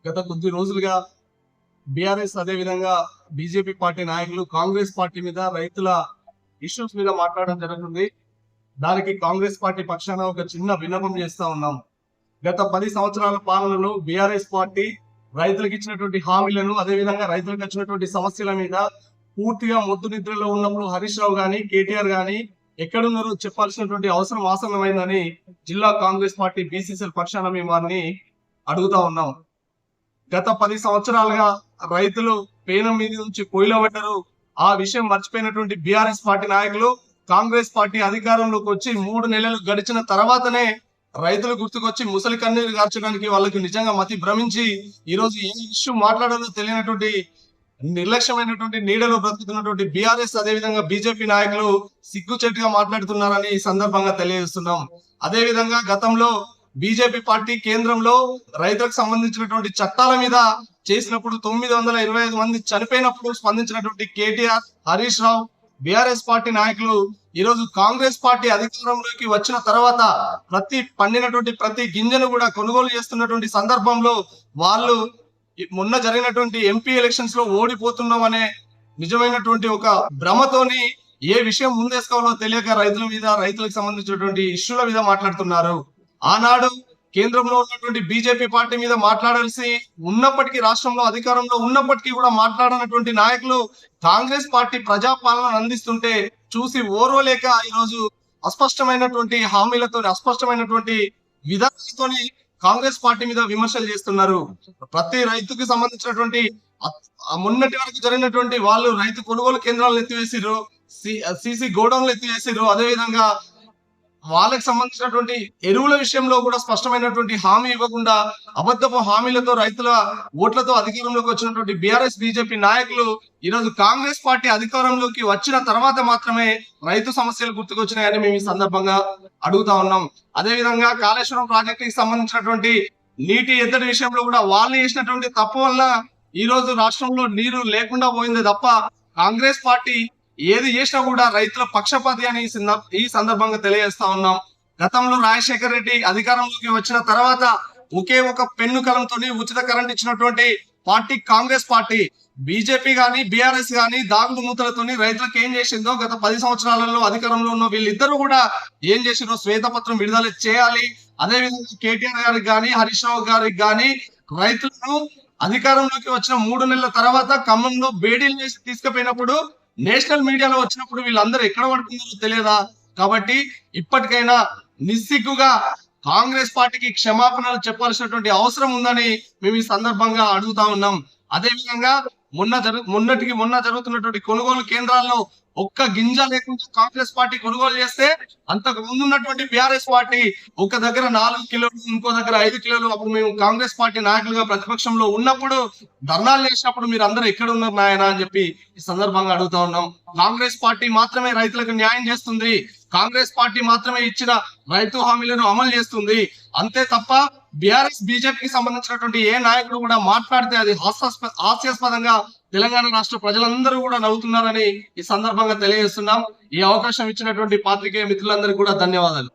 గత కొద్ది రోజులుగా బీఆర్ఎస్ అదే విధంగా బీజేపీ పార్టీ నాయకులు కాంగ్రెస్ పార్టీ మీద రైతుల ఇష్యూస్ మీద మాట్లాడడం జరుగుతుంది. దానికి కాంగ్రెస్ పార్టీ పక్షాన ఒక చిన్న విన్నపం చేస్తా ఉన్నాం. గత 10 సంవత్సరాల పాలనలో బీఆర్ఎస్ పార్టీ రైతులకు ఇచ్చినటువంటి హామీలను, అదే విధంగా రైతులకు వచ్చినటువంటి సమస్యల మీద పూర్తిగా మొద్దు నిద్రలో ఉన్నప్పుడు హరీష్ రావు గాని, కేటీఆర్ గాని ఎక్కడున్నారో చెప్పాల్సినటువంటి అవసరం ఆసన్నమైందని జిల్లా కాంగ్రెస్ పార్టీ బీసీసీఎల్ పక్షాన మేము వారిని అడుగుతా ఉన్నాం. గత 10 సంవత్సరాలుగా రైతులు పేనం మీద నుంచి పొయ్యిలో పడ్డారు. ఆ విషయం మర్చిపోయినటువంటి బీఆర్ఎస్ పార్టీ నాయకులు కాంగ్రెస్ పార్టీ అధికారంలోకి వచ్చి 3 నెలలు గడిచిన తర్వాతనే రైతులు గుర్తుకొచ్చి ముసలి కన్నీరు గార్చడానికి వాళ్ళకి నిజంగా మతి భ్రమించి ఈరోజు ఏ ఇష్యూ మాట్లాడాలో తెలియనటువంటి నిర్లక్ష్యమైనటువంటి నీడలో బ్రతుకుతున్నటువంటి బీఆర్ఎస్ అదే విధంగా బీజేపీ నాయకులు సిగ్గుచెట్టుగా మాట్లాడుతున్నారని ఈ సందర్భంగా తెలియజేస్తున్నాం. అదే విధంగా గతంలో బీజేపీ పార్టీ కేంద్రంలో రైతులకు సంబంధించినటువంటి చట్టాల మీద చేసినప్పుడు 925 మంది చనిపోయినప్పుడు స్పందించినటువంటి కేటీఆర్, హరీష్ రావు, బీఆర్ఎస్ పార్టీ నాయకులు ఈరోజు కాంగ్రెస్ పార్టీ అధికారంలోకి వచ్చిన తర్వాత పండినటువంటి ప్రతి గింజను కూడా కొనుగోలు చేస్తున్నటువంటి సందర్భంలో వాళ్ళు మొన్న జరిగినటువంటి ఎంపీ ఎలక్షన్స్ లో ఓడిపోతున్నాం అనే నిజమైనటువంటి ఒక భ్రమతోని ఏ విషయం ముందేసుకోవాలో తెలియక రైతుల మీద, రైతులకు సంబంధించినటువంటి ఇష్యూల మీద మాట్లాడుతున్నారు. ఆనాడు కేంద్రంలో ఉన్నటువంటి బీజేపీ పార్టీ మీద మాట్లాడాల్సి ఉన్నప్పటికీ, రాష్ట్రంలో అధికారంలో ఉన్నప్పటికీ కూడా మాట్లాడనటువంటి నాయకులు కాంగ్రెస్ పార్టీ ప్రజాపాలన అందిస్తుంటే చూసి ఓర్వలేక ఈరోజు అస్పష్టమైనటువంటి హామీలతో, అస్పష్టమైనటువంటి విధానాలతోని కాంగ్రెస్ పార్టీ మీద విమర్శలు చేస్తున్నారు. ప్రతి రైతుకి సంబంధించినటువంటి మొన్నటి వరకు జరిగినటువంటి వాళ్ళు రైతు కొనుగోలు కేంద్రాలను ఎత్తివేసిరు, సిసి గోడౌన్లు ఎత్తివేసిరు. అదేవిధంగా వాళ్ళకి సంబంధించినటువంటి ఎరువుల విషయంలో కూడా స్పష్టమైనటువంటి హామీ ఇవ్వకుండా అబద్ధపు హామీలతో రైతుల ఓట్లతో అధికారంలోకి వచ్చినటువంటి బీఆర్ఎస్ బీజేపీ నాయకులు ఈరోజు కాంగ్రెస్ పార్టీ అధికారంలోకి వచ్చిన తర్వాత మాత్రమే రైతు సమస్యలు గుర్తుకొచ్చినాయని మేము ఈ సందర్భంగా అడుగుతా ఉన్నాం. అదే విధంగా కాళేశ్వరం ప్రాజెక్టుకి సంబంధించినటువంటి నీటి ఎద్దడి విషయంలో కూడా వాళ్ళు చేసినటువంటి తప్పు వల్ల ఈ రోజు రాష్ట్రంలో నీరు లేకుండా పోయింది తప్ప కాంగ్రెస్ పార్టీ ఏది చేసినా కూడా రైతుల పక్షపాతి అని ఈ సందర్భంగా తెలియజేస్తా ఉన్నాం. గతంలో రాజశేఖర్ రెడ్డి అధికారంలోకి వచ్చిన తర్వాత ఒకే ఒక పెన్ను కలంతో ఉచిత కరెంట్ ఇచ్చినటువంటి పార్టీ కాంగ్రెస్ పార్టీ. బీజేపీ గాని బీఆర్ఎస్ గాని దాగుడు మూతలతోని రైతులకు ఏం చేసిందో గత 10 సంవత్సరాలలో అధికారంలో ఉన్న వీళ్ళిద్దరూ కూడా ఏం చేసిందో శ్వేతపత్రం విడుదల చేయాలి. అదే విధంగా కేటీఆర్ గారికి గాని, హరీష్ రావు గారికి గాని రైతులను అధికారంలోకి వచ్చిన 3 నెలల తర్వాత ఖమ్మంలో బేడీలు వేసి తీసుకుపోయినప్పుడు నేషనల్ మీడియాలో వచ్చినప్పుడు వీళ్ళందరూ ఎక్కడ పడుతున్నారో తెలియదా? కాబట్టి ఇప్పటికైనా నిస్సిగ్గుగా కాంగ్రెస్ పార్టీకి క్షమాపణలు చెప్పాల్సినటువంటి అవసరం ఉందని మేము ఈ సందర్భంగా అడుగుతా ఉన్నాం. అదే విధంగా మొన్న జరుగుతున్నటువంటి కొనుగోలు కేంద్రాల్లో ఒక్క గింజ లేకుండా కాంగ్రెస్ పార్టీ కొనుగోలు చేస్తే అంతకు ముందు ఉన్నటువంటి బీఆర్ఎస్ పార్టీ ఒక దగ్గర 4 కిలోలు, ఇంకో దగ్గర 5 కిలోలు, అప్పుడు మేము కాంగ్రెస్ పార్టీ నాయకులుగా ప్రతిపక్షంలో ఉన్నప్పుడు ధర్నాలు చేసినప్పుడు మీరు అందరూ ఎక్కడ ఉన్నారు నాయన అని చెప్పి ఈ సందర్భంగా అడుగుతా ఉన్నాం. కాంగ్రెస్ పార్టీ మాత్రమే రైతులకు న్యాయం చేస్తుంది, కాంగ్రెస్ పార్టీ మాత్రమే ఇచ్చిన రైతు హామీలను అమలు చేస్తుంది. అంతే తప్ప బీఆర్ఎస్ బీజేపీకి సంబంధించినటువంటి ఏ నాయకుడు కూడా మాట్లాడితే అది హాస్యాస్పదంగా తెలంగాణ రాష్ట్ర ప్రజలందరూ కూడా నవ్వుతున్నారని ఈ సందర్భంగా తెలియజేస్తున్నాం. ఈ అవకాశం ఇచ్చినటువంటి పాత్రికేయ మిత్రులందరికీ కూడా ధన్యవాదాలు.